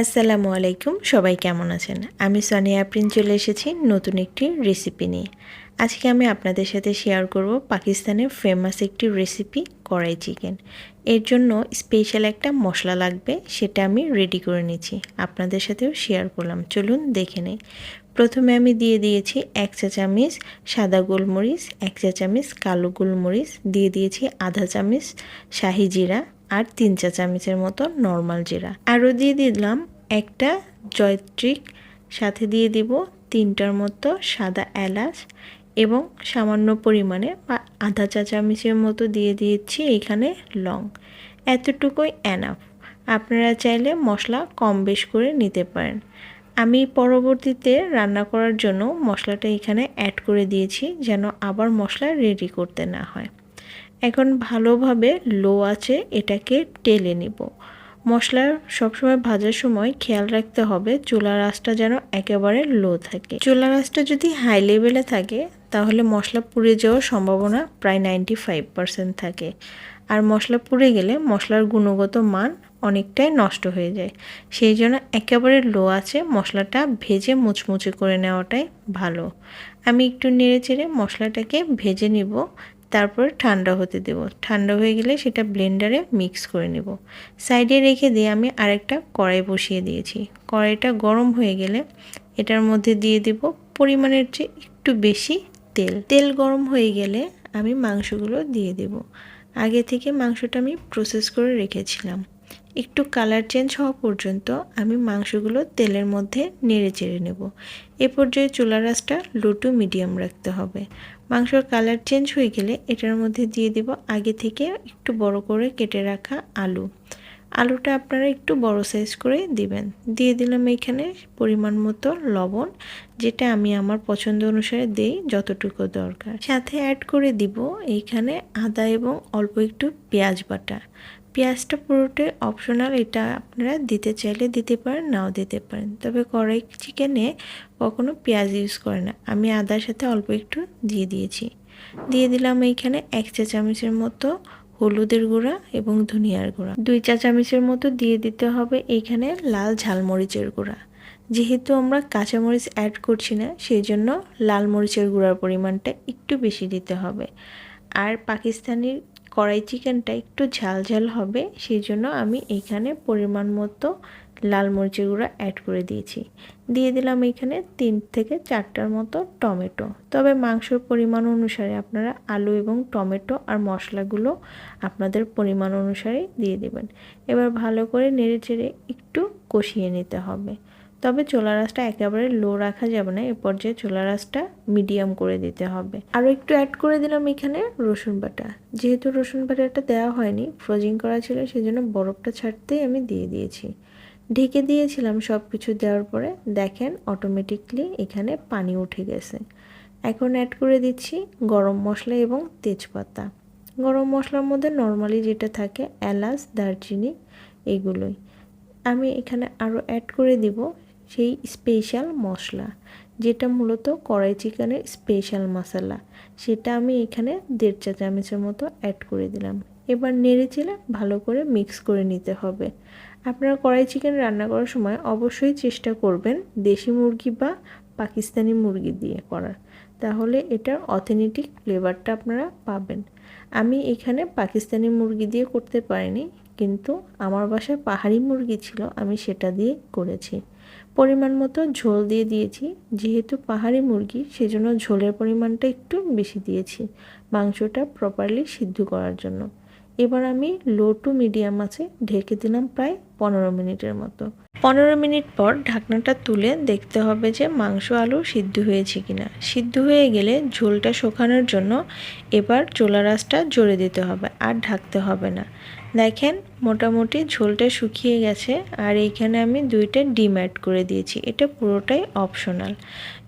আসসালামু আলাইকুম, সবাই কেমন আছেন? আমি সোনিয়া আফরিন চলে এসেছি নতুন একটি রেসিপি নিয়ে। আজকে আমি আপনাদের সাথে শেয়ার করব পাকিস্তানের ফেমাস একটি রেসিপি কড়াই চিকেন। এর জন্য স্পেশাল একটা মশলা লাগবে, সেটা আমি রেডি করে নিয়েছি, আপনাদের সাথেও শেয়ার করলাম। চলুন দেখে নেই। প্রথমে আমি দিয়ে দিয়েছি 1 চা চামচ সাদা গোলমরিচ, 1 চা চামচ কালো গোলমরিচ, দিয়ে দিয়েছি আধা চামচ শাহি জিরা আর 3 চা চামচের মতো নর্মাল জিরা। আরও দিয়ে দিলাম একটা জয়ত্রী, সাথে দিয়ে দিব 3টার মতো সাদা এলাচ এবং সামান্য পরিমাণে বা আধা চা চামচের মতো দিয়ে দিয়েছি এখানে লং। এতটুকুই এনাফ। আপনারা চাইলে মশলা কম বেশ করে নিতে পারেন। আমি পরবর্তীতে রান্না করার জন্য মশলাটা এখানে অ্যাড করে দিয়েছি, যেন আবার মশলা রেডি করতে না হয়। এখন ভালোভাবে লো আঁচে এটাকে টেলে নিব। মশলা সবসময় ভাজার সময় খেয়াল রাখতে হবে চুলার আঁচটা যেন একেবারে লো থাকে। চুলার আঁচটা যদি হাই লেভেলে থাকে তাহলে মশলা পুড়ে যাওয়ার সম্ভাবনা প্রায় 95% থাকে, আর মশলা পুড়ে গেলে মশলার গুণগত মান অনেকটাই নষ্ট হয়ে যায়। সেই জন্য একেবারে লো আছে মশলাটা ভেজে মুচমুচে করে নেওয়াটাই ভালো। আমি একটু নেড়ে চেড়ে মশলাটাকে ভেজে নিব, তারপর ঠান্ডা হতে দেব। ঠান্ডা হয়ে গেলে সেটা ব্লেন্ডারে মিক্স করে নেব। সাইডে রেখে দিয়ে আমি আরেকটা কড়াই বসিয়ে দিয়েছি। কড়াইটা গরম হয়ে গেলে এটার মধ্যে দিয়ে দেব পরিমাণের চেয়ে একটু বেশি তেল। তেল গরম হয়ে গেলে আমি মাংসগুলো দিয়ে দেব। আগে থেকে মাংসটা আমি প্রসেস করে রেখেছিলাম। একটু কালার চেঞ্জ হওয়া পর্যন্ত আমি মাংসগুলো তেলের মধ্যে নেড়ে চেড়ে নেব। এ পর্যায়ে চুলার আঁচটা লো টু মিডিয়াম রাখতে হবে। মাংসর কালার চেঞ্জ হয়ে গেলে এটার মধ্যে দিয়ে দেব আগে থেকে একটু বড় করে কেটে রাখা আলু। আলুটা আপনারা একটু বড় সাইজ করে দিবেন। দিয়ে দিলাম এখানে পরিমাণ মতো লবণ, যেটা আমি আমার পছন্দ অনুসারে দেই যতটুকু দরকার। সাথে অ্যাড করে দিব এইখানে আদা এবং অল্প একটু পেঁয়াজ বাটা। পেঁয়াজটা পুরোটাই অপশনাল, এটা আপনারা দিতে চাইলে দিতে পারেন, নাও দিতে পারেন। তবে কড়াই চিকেনে কখনো পেঁয়াজ ইউজ করে না। আমি আদার সাথে অল্প একটু দিয়ে দিয়েছি। দিয়ে দিলাম এইখানে 1 চা চামচের মতো হলুদের গুঁড়া এবং ধনিয়ার গুঁড়া। 2 চা চামচের মতো দিয়ে দিতে হবে এইখানে লাল ঝালমরিচের গুঁড়া। যেহেতু আমরা কাঁচামরিচ অ্যাড করছি না, সেই জন্য লাল মরিচের গুঁড়ার পরিমাণটা একটু বেশি দিতে হবে। আর পাকিস্তানি কড়াই চিকেনটা একটু ঝাল ঝাল হবে, সেই জন্য আমি এইখানে পরিমাণ মতো লাল মরিচের গুঁড়া অ্যাড করে দিয়েছি। দিয়ে দিলাম এইখানে 3 থেকে 4টার মতো টমেটো। তবে মাংসর পরিমাণ অনুসারে আপনারা আলু এবং টমেটো আর মশলাগুলো আপনাদের পরিমাণ অনুসারে দিয়ে দেবেন। এবার ভালো করে নেড়ে চেড়ে একটু কষিয়ে নিতে হবে। তবে চুলার আঁচটা একেবারে লো রাখা যাবে না, এ পর্যায়ে চুলার আঁচটা মিডিয়াম করে দিতে হবে। আরও একটু অ্যাড করে দিলাম এখানে রসুন বাটা। যেহেতু রসুন বাটাটা দেওয়া হয়নি, ফ্রোজিং করা ছিল, সেজন্য বরফটা ছাড়তেই আমি দিয়ে দিয়েছি। ঢেকে দিয়েছিলাম সব কিছু দেওয়ার পরে। দেখেন অটোমেটিকলি এখানে পানি উঠে গেছে। এখন অ্যাড করে দিচ্ছি গরম মশলা এবং তেজপাতা। গরম মশলার মধ্যে নর্মালি যেটা থাকে এলাচ, দারচিনি, এগুলোই। আমি এখানে আরও অ্যাড করে দিব সেই স্পেশাল মশলা, যেটা মূলত কড়াই চিকেনের স্পেশাল মশলা, সেটা আমি এখানে 1.5 চা চামচের মতো অ্যাড করে দিলাম। এবার নেড়ে চেড়ে ভালো করে মিক্স করে নিতে হবে। আপনারা কড়াই চিকেন রান্না করার সময় অবশ্যই চেষ্টা করবেন দেশি মুরগি বা পাকিস্তানি মুরগি দিয়ে করার, তাহলে এটার অথেন্টিক ফ্লেভারটা আপনারা পাবেন। আমি এখানে পাকিস্তানি মুরগি দিয়ে করতে পারিনি, কিন্তু আমার বাসায় পাহাড়ি মুরগি ছিল, আমি সেটা দিয়ে করেছি। পরিমাণ মতো ঝোল দিয়ে দিয়েছি। যেহেতু পাহাড়ি মুরগি, সেজন্য ঝোলের পরিমাণটা একটু বেশি দিয়েছি মাংসটা প্রপারলি সিদ্ধ করার জন্য। এবার আমি লো টু মিডিয়াম আছে ঢেকে দিলাম প্রায় 15 মিনিটের মতো। 15 মিনিট পর ঢাকনাটা তুলে দেখতে হবে যে মাংস আলু সিদ্ধ হয়েছে কিনা। সিদ্ধ হয়ে গেলে ঝোলটা শুকানোর জন্য এবার চুলার আঁচটা জোরে দিতে হবে, আর ঢাকতে হবে না। দেখেন মোটামুটি ঝোলটা শুকিয়ে গেছে, আর এইখানে আমি 2টা ডিম অ্যাড করে দিয়েছি। এটা পুরোটাই অপশনাল।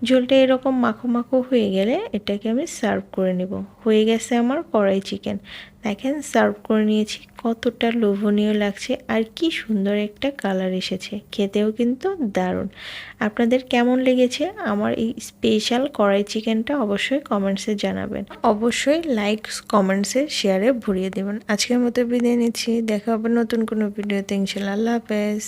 ঝোলটা এরকম মাখো মাখো হয়ে গেলে এটাকে আমি সার্ভ করে নেব। হয়ে গেছে আমার কড়াই চিকেন। দেখেন সার্ভ করে নিয়েছি, কতটা লোভনীয় লাগছে আর কি সুন্দর একটা কালার এসেছে। খেতেও কিন্তু দারুণ। আপনাদের কেমন লেগেছে আমার এই স্পেশাল কড়াই চিকেনটা অবশ্যই কমেন্টসে জানাবেন। অবশ্যই লাইক, কমেন্টসে, শেয়ারে ভরিয়ে দেবেন। আজকের মতো বিদায় নিচ্ছি। দেখা হবে নতুন কোনো ভিডিওতে ইনশাআল্লাহ। আল্লাহ হাফেজ।